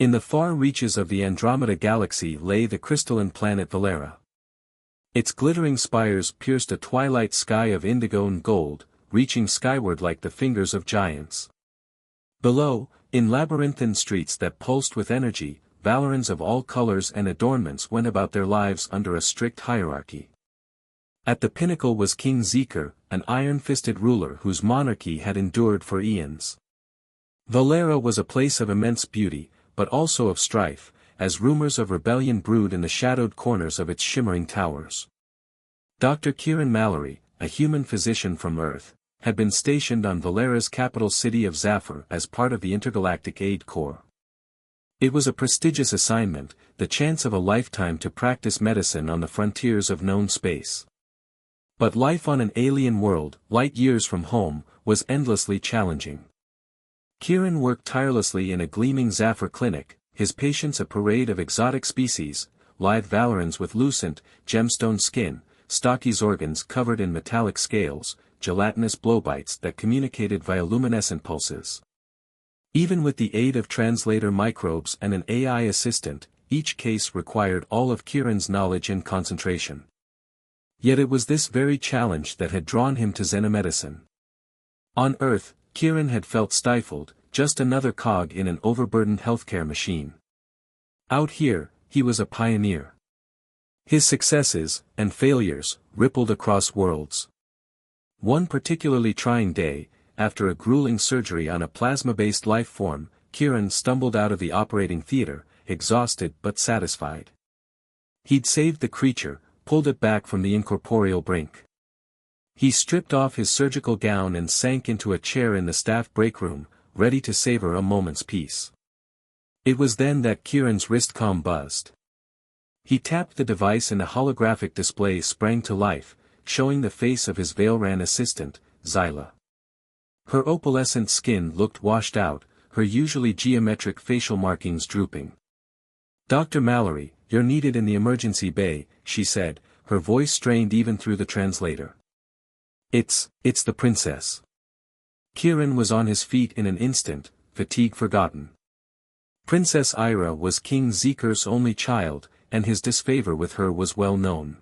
In the far reaches of the Andromeda galaxy lay the crystalline planet Valera. Its glittering spires pierced a twilight sky of indigo and gold, reaching skyward like the fingers of giants. Below, in labyrinthine streets that pulsed with energy, Valerans of all colors and adornments went about their lives under a strict hierarchy. At the pinnacle was King Zeker, an iron-fisted ruler whose monarchy had endured for eons. Valera was a place of immense beauty, but also of strife, as rumors of rebellion brewed in the shadowed corners of its shimmering towers. Dr. Kieran Mallory, a human physician from Earth, had been stationed on Valera's capital city of Zafir as part of the Intergalactic Aid Corps. It was a prestigious assignment, the chance of a lifetime to practice medicine on the frontiers of known space. But life on an alien world, light years from home, was endlessly challenging. Kieran worked tirelessly in a gleaming Zafir clinic, his patients a parade of exotic species, lithe Valerans with lucent, gemstone skin, stocky organs covered in metallic scales, gelatinous blowbites that communicated via luminescent pulses. Even with the aid of translator microbes and an AI assistant, each case required all of Kieran's knowledge and concentration. Yet it was this very challenge that had drawn him to xenomedicine. On Earth, Kieran had felt stifled, just another cog in an overburdened healthcare machine. Out here, he was a pioneer. His successes, and failures, rippled across worlds. One particularly trying day, after a grueling surgery on a plasma-based life form, Kieran stumbled out of the operating theater, exhausted but satisfied. He'd saved the creature, pulled it back from the incorporeal brink. He stripped off his surgical gown and sank into a chair in the staff break room, ready to savor a moment's peace. It was then that Kieran's wristcom buzzed. He tapped the device and a holographic display sprang to life, showing the face of his Valeran assistant, Zyla. Her opalescent skin looked washed out, her usually geometric facial markings drooping. "Dr. Mallory, you're needed in the emergency bay," she said, her voice strained even through the translator. It's the princess." Kieran was on his feet in an instant, fatigue forgotten. Princess Ira was King Zeker's only child, and his disfavor with her was well known.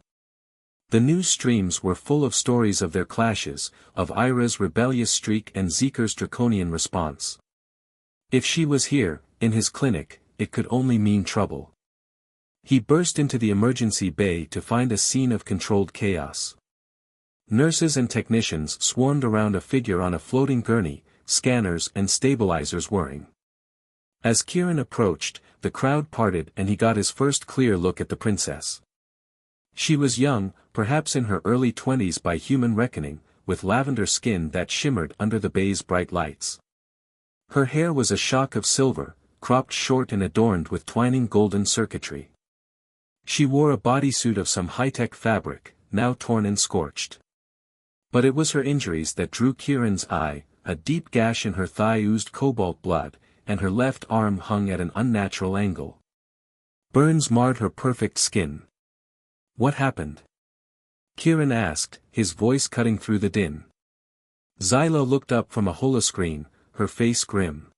The news streams were full of stories of their clashes, of Ira's rebellious streak and Zeker's draconian response. If she was here, in his clinic, it could only mean trouble. He burst into the emergency bay to find a scene of controlled chaos. Nurses and technicians swarmed around a figure on a floating gurney, scanners and stabilizers whirring. As Kieran approached, the crowd parted and he got his first clear look at the princess. She was young, perhaps in her early 20s by human reckoning, with lavender skin that shimmered under the bay's bright lights. Her hair was a shock of silver, cropped short and adorned with twining golden circuitry. She wore a bodysuit of some high-tech fabric, now torn and scorched. But it was her injuries that drew Kieran's eye. A deep gash in her thigh oozed cobalt blood, and her left arm hung at an unnatural angle. Burns marred her perfect skin. "What happened?" Kieran asked, his voice cutting through the din. Zyla looked up from a holoscreen, her face grim.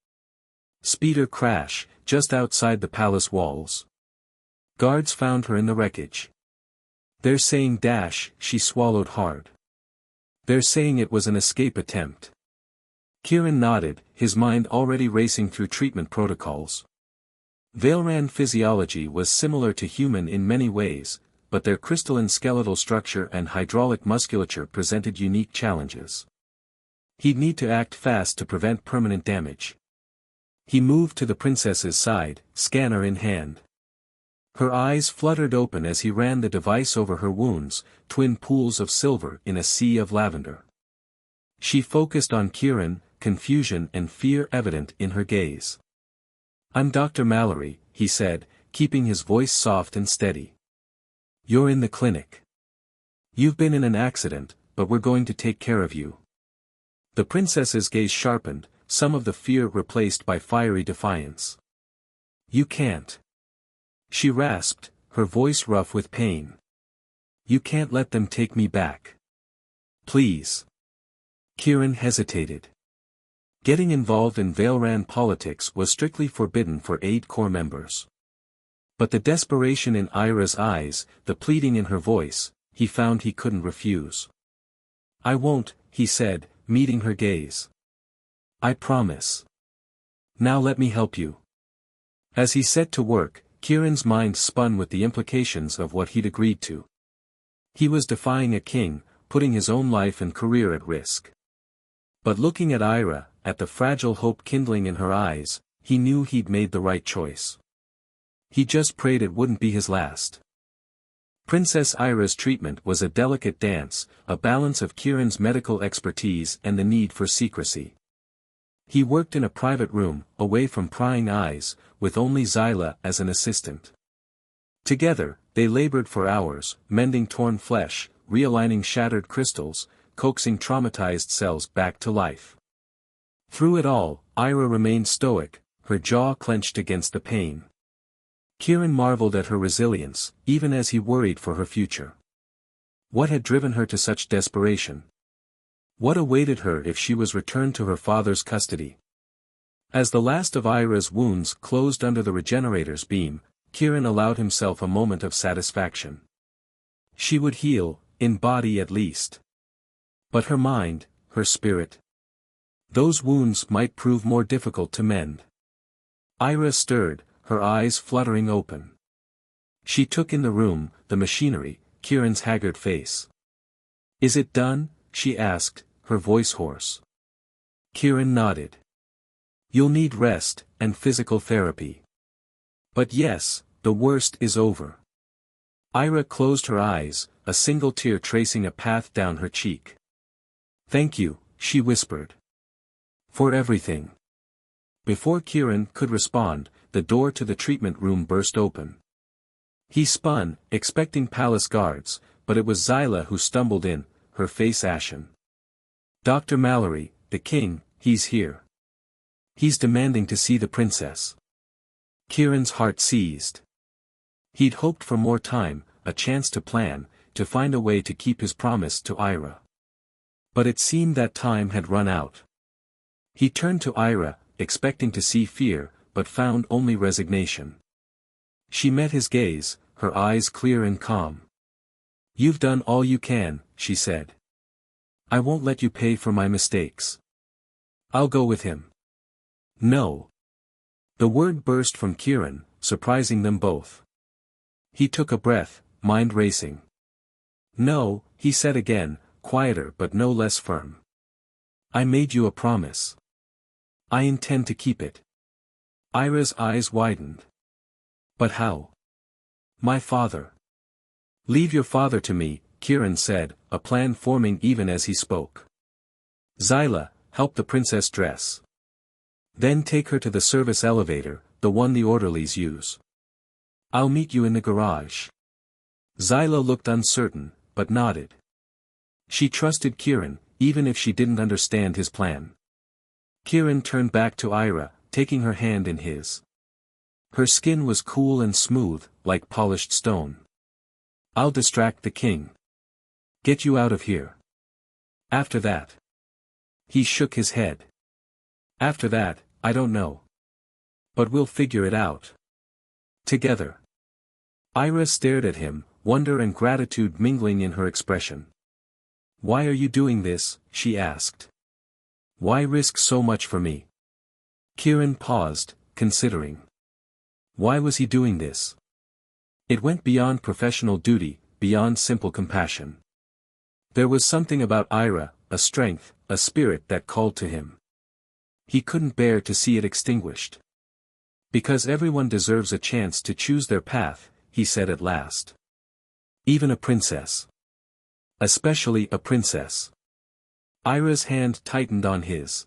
"Speeder crash, just outside the palace walls. Guards found her in the wreckage. They're saying dash," she swallowed hard. "They're saying it was an escape attempt." Kieran nodded, his mind already racing through treatment protocols. Valeran physiology was similar to human in many ways, but their crystalline skeletal structure and hydraulic musculature presented unique challenges. He'd need to act fast to prevent permanent damage. He moved to the princess's side, scanner in hand. Her eyes fluttered open as he ran the device over her wounds, twin pools of silver in a sea of lavender. She focused on Kieran, confusion and fear evident in her gaze. "I'm Dr. Mallory," he said, keeping his voice soft and steady. "You're in the clinic. You've been in an accident, but we're going to take care of you." The princess's gaze sharpened, some of the fear replaced by fiery defiance. "You can't." She rasped, her voice rough with pain. "You can't let them take me back. Please." Kieran hesitated. Getting involved in Valeran politics was strictly forbidden for Aid Corps members. But the desperation in Ira's eyes, the pleading in her voice, he found he couldn't refuse. "I won't," he said, meeting her gaze. "I promise. Now let me help you." As he set to work, Kieran's mind spun with the implications of what he'd agreed to. He was defying a king, putting his own life and career at risk. But looking at Ira, at the fragile hope kindling in her eyes, he knew he'd made the right choice. He just prayed it wouldn't be his last. Princess Ira's treatment was a delicate dance, a balance of Kieran's medical expertise and the need for secrecy. He worked in a private room, away from prying eyes, with only Zyla as an assistant. Together, they labored for hours, mending torn flesh, realigning shattered crystals, coaxing traumatized cells back to life. Through it all, Ira remained stoic, her jaw clenched against the pain. Kieran marveled at her resilience, even as he worried for her future. What had driven her to such desperation? What awaited her if she was returned to her father's custody? As the last of Ira's wounds closed under the regenerator's beam, Kieran allowed himself a moment of satisfaction. She would heal, in body at least. But her mind, her spirit? Those wounds might prove more difficult to mend. Ira stirred, her eyes fluttering open. She took in the room, the machinery, Kieran's haggard face. "Is it done?" she asked, her voice hoarse. Kieran nodded. "You'll need rest, and physical therapy. But yes, the worst is over." Ira closed her eyes, a single tear tracing a path down her cheek. "Thank you," she whispered. "For everything." Before Kieran could respond, the door to the treatment room burst open. He spun, expecting palace guards, but it was Zyla who stumbled in, her face ashen. "Dr. Mallory, the king, he's here. He's demanding to see the princess." Kieran's heart seized. He'd hoped for more time, a chance to plan, to find a way to keep his promise to Ira. But it seemed that time had run out. He turned to Ira, expecting to see fear, but found only resignation. She met his gaze, her eyes clear and calm. "You've done all you can," she said. "I won't let you pay for my mistakes. I'll go with him." "No." The word burst from Kieran, surprising them both. He took a breath, mind racing. "No," he said again, quieter but no less firm. "I made you a promise. I intend to keep it." Ira's eyes widened. "But how?" "My father." "Leave your father to me," Kieran said, a plan forming even as he spoke. "Zyla, help the princess dress. Then take her to the service elevator, the one the orderlies use. I'll meet you in the garage." Zyla looked uncertain, but nodded. She trusted Kieran, even if she didn't understand his plan. Kieran turned back to Ira, taking her hand in his. Her skin was cool and smooth, like polished stone. "I'll distract the king. Get you out of here. After that." He shook his head. "After that, I don't know. But we'll figure it out. Together." Ira stared at him, wonder and gratitude mingling in her expression. "Why are you doing this?" she asked. "Why risk so much for me?" Kieran paused, considering. Why was he doing this? It went beyond professional duty, beyond simple compassion. There was something about Ira, a strength, a spirit that called to him. He couldn't bear to see it extinguished. "Because everyone deserves a chance to choose their path," he said at last. "Even a princess. Especially a princess." Ira's hand tightened on his.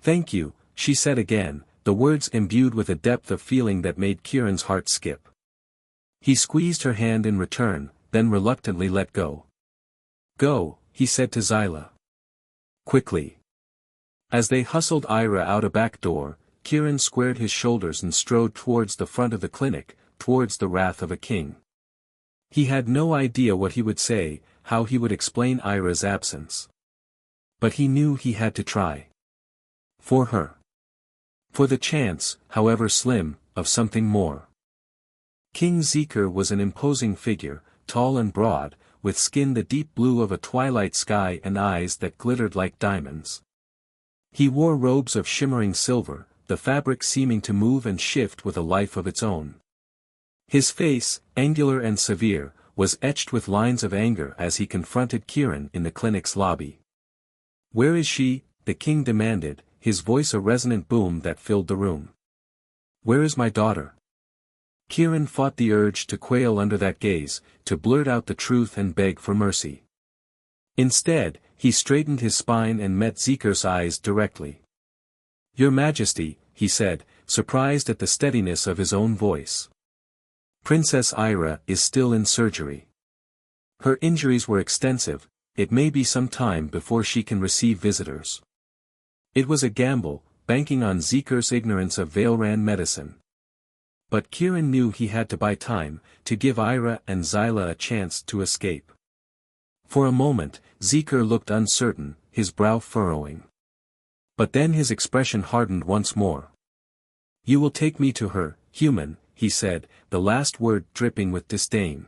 "Thank you," she said again, the words imbued with a depth of feeling that made Kieran's heart skip. He squeezed her hand in return, then reluctantly let go. "Go," he said to Zyla. "Quickly." As they hustled Ira out a back door, Kieran squared his shoulders and strode towards the front of the clinic, towards the wrath of a king. He had no idea what he would say, how he would explain Ira's absence. But he knew he had to try. For her. For the chance, however slim, of something more. King Zeker was an imposing figure, tall and broad, with skin the deep blue of a twilight sky and eyes that glittered like diamonds. He wore robes of shimmering silver, the fabric seeming to move and shift with a life of its own. His face, angular and severe, was etched with lines of anger as he confronted Kieran in the clinic's lobby. "Where is she?" the king demanded, his voice a resonant boom that filled the room. "Where is my daughter?" Kieran fought the urge to quail under that gaze, to blurt out the truth and beg for mercy. Instead, he straightened his spine and met Zeker's eyes directly. "Your Majesty," he said, surprised at the steadiness of his own voice. "Princess Ira is still in surgery. Her injuries were extensive, it may be some time before she can receive visitors." It was a gamble, banking on Zeker's ignorance of Valeran medicine. But Kieran knew he had to buy time, to give Ira and Zyla a chance to escape. For a moment, Zeker looked uncertain, his brow furrowing. But then his expression hardened once more. "You will take me to her, human," he said, the last word dripping with disdain.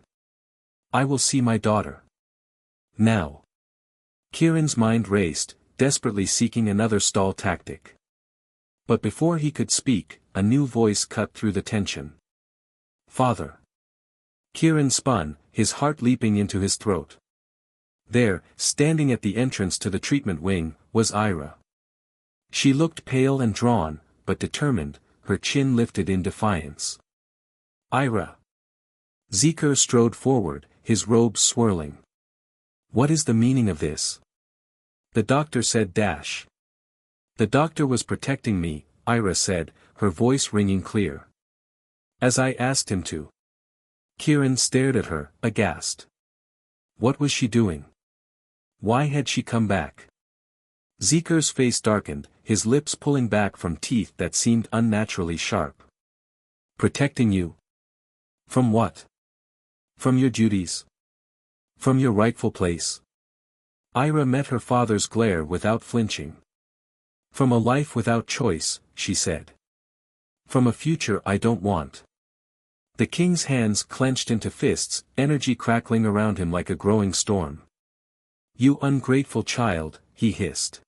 "I will see my daughter. Now." Kieran's mind raced, desperately seeking another stall tactic. But before he could speak, a new voice cut through the tension. "Father." Kieran spun, his heart leaping into his throat. There, standing at the entrance to the treatment wing, was Ira. She looked pale and drawn, but determined, her chin lifted in defiance. "Ira." Zeker strode forward, his robes swirling. "What is the meaning of this?" "The doctor said dash." "The doctor was protecting me," Ira said, her voice ringing clear. "As I asked him to." Kieran stared at her, aghast. What was she doing? Why had she come back? Zeker's face darkened, his lips pulling back from teeth that seemed unnaturally sharp. "Protecting you? From what? From your duties? From your rightful place?" Ira met her father's glare without flinching. "From a life without choice," she said. "From a future I don't want." The king's hands clenched into fists, energy crackling around him like a growing storm. "You ungrateful child," he hissed.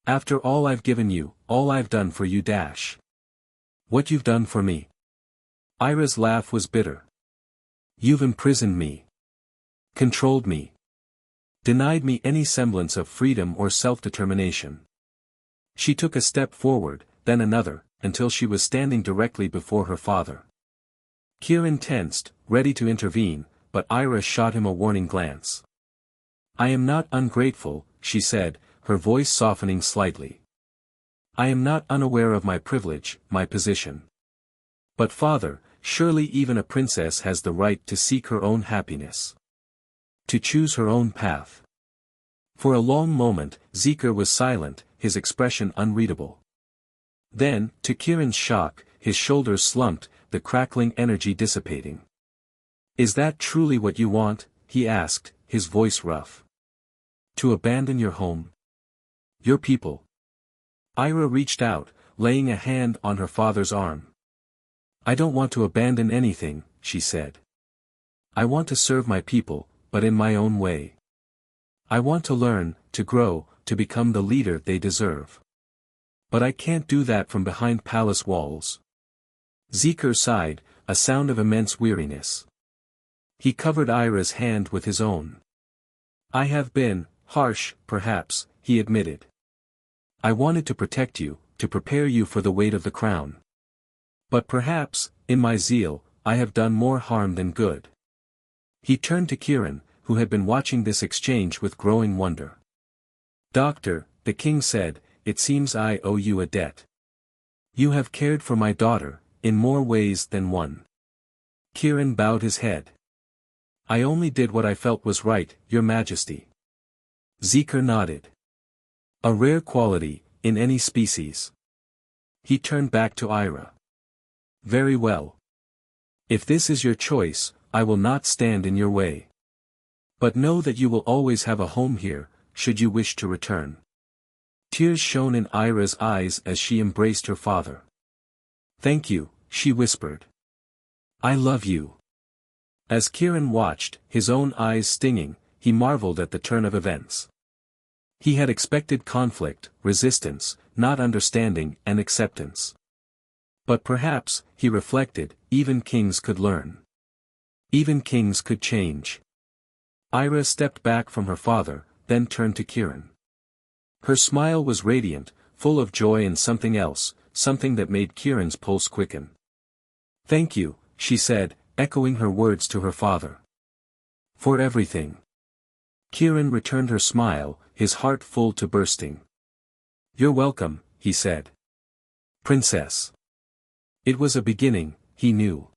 "After all I've given you, all I've done for you dash. What you've done for me." Ira's laugh was bitter. "You've imprisoned me. Controlled me. Denied me any semblance of freedom or self-determination." She took a step forward, then another, until she was standing directly before her father. Kieran tensed, ready to intervene, but Ira shot him a warning glance. "I am not ungrateful," she said, her voice softening slightly. "I am not unaware of my privilege, my position. But father, surely even a princess has the right to seek her own happiness. To choose her own path." For a long moment, Zeker was silent, his expression unreadable. Then, to Kieran's shock, his shoulders slumped, the crackling energy dissipating. "Is that truly what you want?" he asked, his voice rough. "To abandon your home? Your people?" Ira reached out, laying a hand on her father's arm. "I don't want to abandon anything," she said. "I want to serve my people, but in my own way. I want to learn, to grow, to become the leader they deserve. But I can't do that from behind palace walls." Zeker sighed, a sound of immense weariness. He covered Ira's hand with his own. "I have been harsh, perhaps," he admitted. "I wanted to protect you, to prepare you for the weight of the crown. But perhaps, in my zeal, I have done more harm than good." He turned to Kieran, who had been watching this exchange with growing wonder. "Doctor," the king said, "it seems I owe you a debt. You have cared for my daughter, in more ways than one." Kieran bowed his head. "I only did what I felt was right, Your Majesty." Zeker nodded. "A rare quality, in any species." He turned back to Ira. "Very well. If this is your choice, I will not stand in your way. But know that you will always have a home here, should you wish to return." Tears shone in Ira's eyes as she embraced her father. "Thank you," she whispered. "I love you." As Kieran watched, his own eyes stinging, he marveled at the turn of events. He had expected conflict, resistance, not understanding and acceptance. But perhaps, he reflected, even kings could learn. Even kings could change. Ira stepped back from her father, then turned to Kieran. Her smile was radiant, full of joy and something else, something that made Kieran's pulse quicken. "Thank you," she said, echoing her words to her father. "For everything." Kieran returned her smile, his heart full to bursting. "You're welcome," he said. "Princess." It was a beginning, he knew.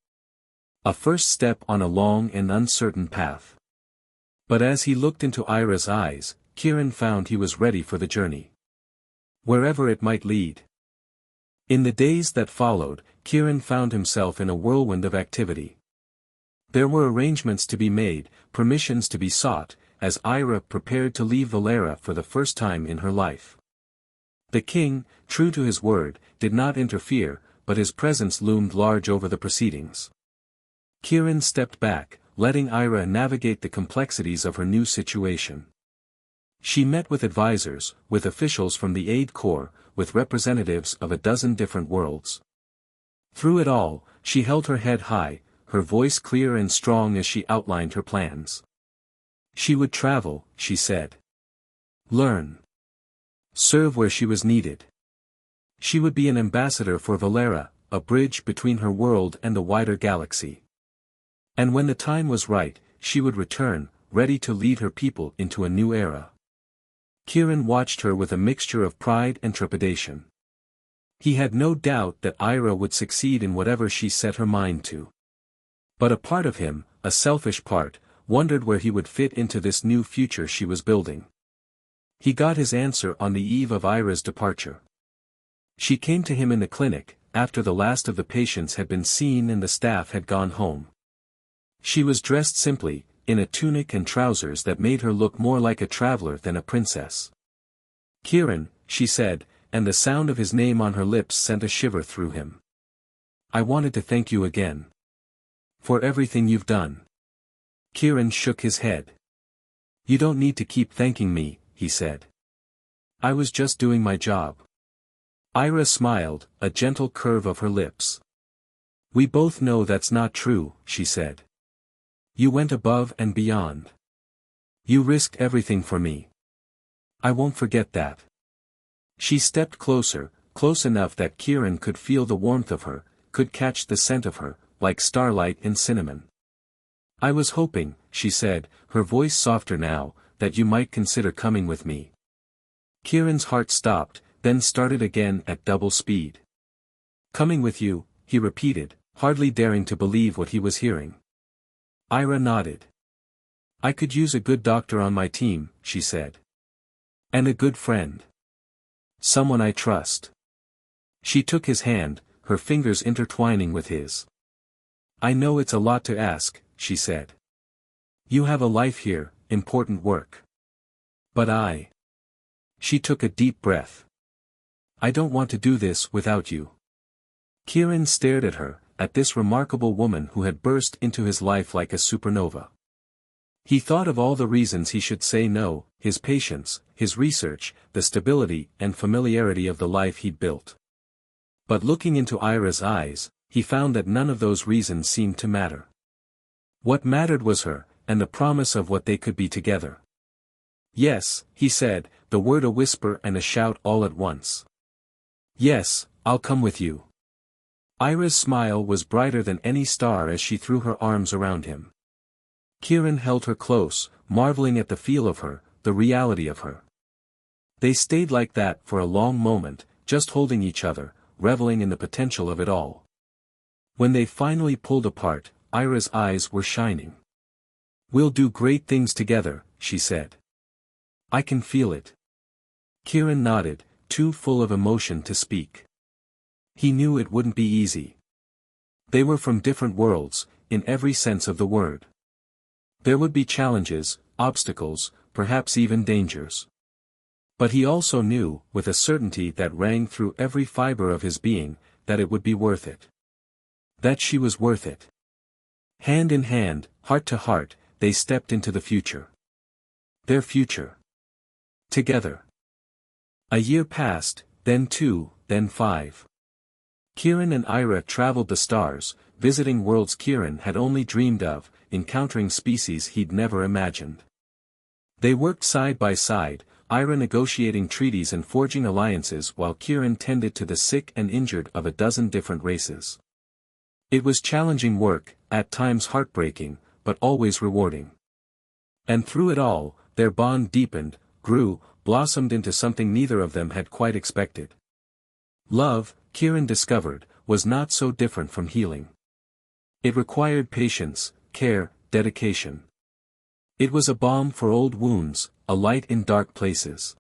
A first step on a long and uncertain path. But as he looked into Ira's eyes, Kieran found he was ready for the journey. Wherever it might lead. In the days that followed, Kieran found himself in a whirlwind of activity. There were arrangements to be made, permissions to be sought, as Ira prepared to leave Valera for the first time in her life. The king, true to his word, did not interfere, but his presence loomed large over the proceedings. Kieran stepped back, letting Ira navigate the complexities of her new situation. She met with advisors, with officials from the Aid Corps, with representatives of a dozen different worlds. Through it all, she held her head high, her voice clear and strong as she outlined her plans. She would travel, she said. Learn. Serve where she was needed. She would be an ambassador for Valera, a bridge between her world and the wider galaxy. And when the time was right, she would return, ready to lead her people into a new era. Kieran watched her with a mixture of pride and trepidation. He had no doubt that Ira would succeed in whatever she set her mind to. But a part of him, a selfish part, wondered where he would fit into this new future she was building. He got his answer on the eve of Ira's departure. She came to him in the clinic, after the last of the patients had been seen and the staff had gone home. She was dressed simply, in a tunic and trousers that made her look more like a traveler than a princess. "Kieran," she said, and the sound of his name on her lips sent a shiver through him. "I wanted to thank you again. For everything you've done." Kieran shook his head. "You don't need to keep thanking me," he said. "I was just doing my job." Ira smiled, a gentle curve of her lips. "We both know that's not true," she said. "You went above and beyond. You risked everything for me. I won't forget that." She stepped closer, close enough that Kieran could feel the warmth of her, could catch the scent of her, like starlight and cinnamon. "I was hoping," she said, her voice softer now, "that you might consider coming with me." Kieran's heart stopped, then started again at double speed. "Coming with you," he repeated, hardly daring to believe what he was hearing. Ira nodded. "I could use a good doctor on my team," she said. "And a good friend. Someone I trust." She took his hand, her fingers intertwining with his. "I know it's a lot to ask," she said. "You have a life here, important work. But I..." She took a deep breath. "I don't want to do this without you." Kieran stared at her, at this remarkable woman who had burst into his life like a supernova. He thought of all the reasons he should say no, his patience, his research, the stability and familiarity of the life he'd built. But looking into Ira's eyes, he found that none of those reasons seemed to matter. What mattered was her, and the promise of what they could be together. "Yes," he said, the word a whisper and a shout all at once. "Yes, I'll come with you." Ira's smile was brighter than any star as she threw her arms around him. Kieran held her close, marveling at the feel of her, the reality of her. They stayed like that for a long moment, just holding each other, reveling in the potential of it all. When they finally pulled apart, Ira's eyes were shining. "We'll do great things together," she said. "I can feel it." Kieran nodded, too full of emotion to speak. He knew it wouldn't be easy. They were from different worlds, in every sense of the word. There would be challenges, obstacles, perhaps even dangers. But he also knew, with a certainty that rang through every fiber of his being, that it would be worth it. That she was worth it. Hand in hand, heart to heart, they stepped into the future. Their future. Together. A year passed, then 2, then 5. Kieran and Ira traveled the stars, visiting worlds Kieran had only dreamed of, encountering species he'd never imagined. They worked side by side, Ira negotiating treaties and forging alliances while Kieran tended to the sick and injured of a dozen different races. It was challenging work, at times heartbreaking, but always rewarding. And through it all, their bond deepened, grew, blossomed into something neither of them had quite expected. Love, Kieran discovered, was not so different from healing. It required patience, care, dedication. It was a balm for old wounds, a light in dark places.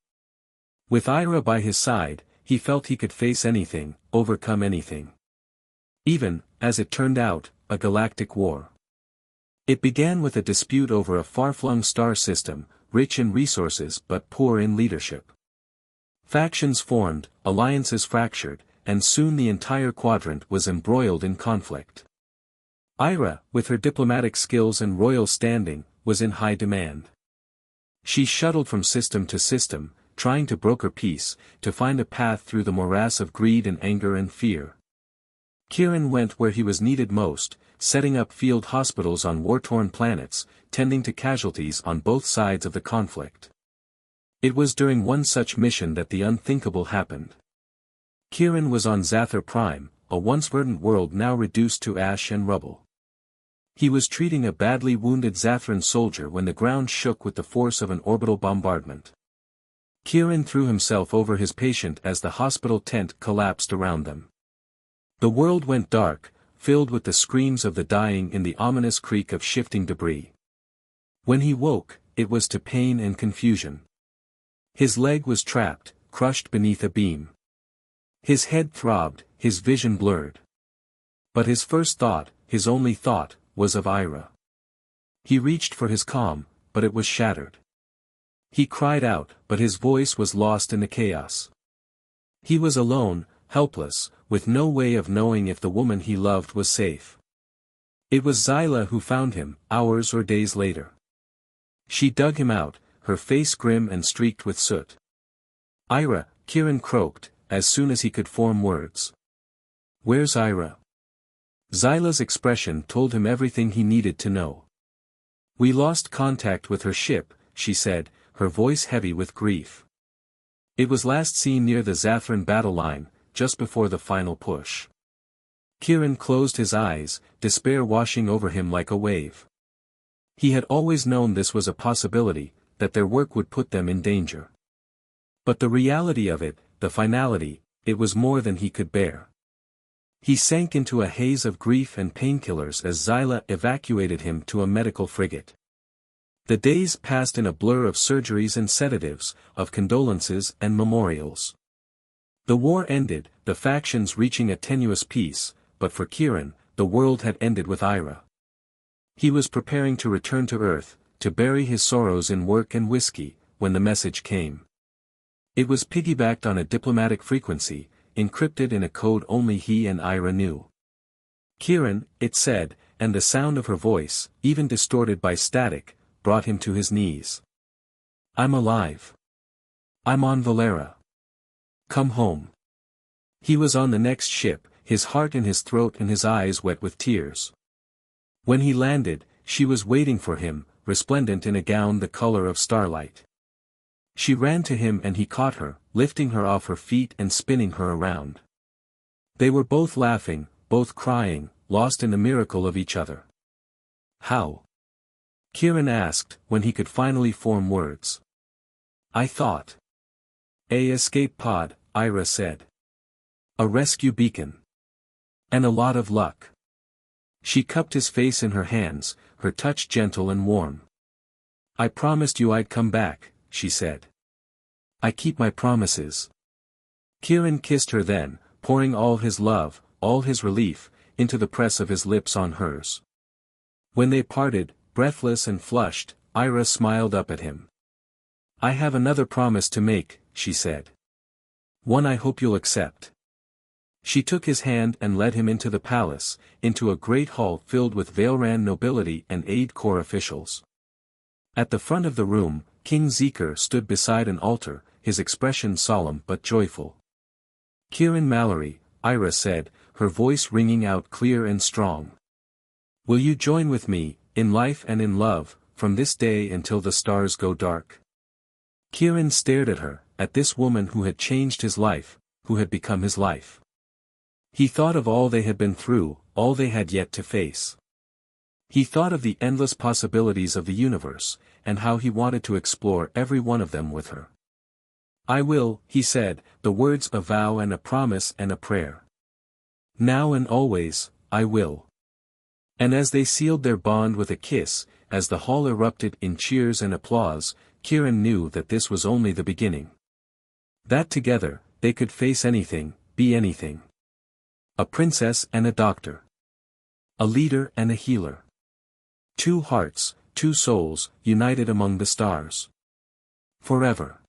With Ira by his side, he felt he could face anything, overcome anything. Even, as it turned out, a galactic war. It began with a dispute over a far-flung star system, rich in resources but poor in leadership. Factions formed, alliances fractured, and soon the entire quadrant was embroiled in conflict. Ira, with her diplomatic skills and royal standing, was in high demand. She shuttled from system to system, trying to broker peace, to find a path through the morass of greed and anger and fear. Kieran went where he was needed most, setting up field hospitals on war-torn planets, tending to casualties on both sides of the conflict. It was during one such mission that the unthinkable happened. Kieran was on Zathar Prime, a once verdant world now reduced to ash and rubble. He was treating a badly wounded Zathran soldier when the ground shook with the force of an orbital bombardment. Kieran threw himself over his patient as the hospital tent collapsed around them. The world went dark, filled with the screams of the dying in the ominous creak of shifting debris. When he woke, it was to pain and confusion. His leg was trapped, crushed beneath a beam. His head throbbed, his vision blurred. But his first thought, his only thought, was of Ira. He reached for his calm, but it was shattered. He cried out, but his voice was lost in the chaos. He was alone, helpless, with no way of knowing if the woman he loved was safe. It was Zyla who found him, hours or days later. She dug him out, her face grim and streaked with soot. Ira, Kieran croaked, as soon as he could form words. Where's Ira? Zyla's expression told him everything he needed to know. We lost contact with her ship, she said, her voice heavy with grief. It was last seen near the Zathran battle line, just before the final push. Kieran closed his eyes, despair washing over him like a wave. He had always known this was a possibility, that their work would put them in danger. But the reality of it, the finality, it was more than he could bear. He sank into a haze of grief and painkillers as Zyla evacuated him to a medical frigate. The days passed in a blur of surgeries and sedatives, of condolences and memorials. The war ended, the factions reaching a tenuous peace, but for Kieran, the world had ended with Ira. He was preparing to return to Earth, to bury his sorrows in work and whiskey, when the message came. It was piggybacked on a diplomatic frequency, encrypted in a code only he and Ira knew. Kieran, it said, and the sound of her voice, even distorted by static, brought him to his knees. I'm alive. I'm on Valera. Come home. He was on the next ship, his heart in his throat and his eyes wet with tears. When he landed, she was waiting for him, resplendent in a gown the color of starlight. She ran to him and he caught her, lifting her off her feet and spinning her around. They were both laughing, both crying, lost in the miracle of each other. How? Kieran asked, when he could finally form words. I thought. A escape pod, Ira said. A rescue beacon. And a lot of luck. She cupped his face in her hands, her touch gentle and warm. I promised you I'd come back, she said. I keep my promises. Kieran kissed her then, pouring all his love, all his relief, into the press of his lips on hers. When they parted, breathless and flushed, Ira smiled up at him. I have another promise to make, she said. One I hope you'll accept. She took his hand and led him into the palace, into a great hall filled with Valeran nobility and aid corps officials. At the front of the room, King Zeker stood beside an altar, his expression solemn but joyful. Kieran Mallory, Ira said, her voice ringing out clear and strong. Will you join with me, in life and in love, from this day until the stars go dark? Kieran stared at her, at this woman who had changed his life, who had become his life. He thought of all they had been through, all they had yet to face. He thought of the endless possibilities of the universe, and how he wanted to explore every one of them with her. I will, he said, the words a vow and a promise and a prayer. Now and always, I will. And as they sealed their bond with a kiss, as the hall erupted in cheers and applause, Kieran knew that this was only the beginning. That together, they could face anything, be anything. A princess and a doctor. A leader and a healer. Two hearts, two souls, united among the stars. Forever.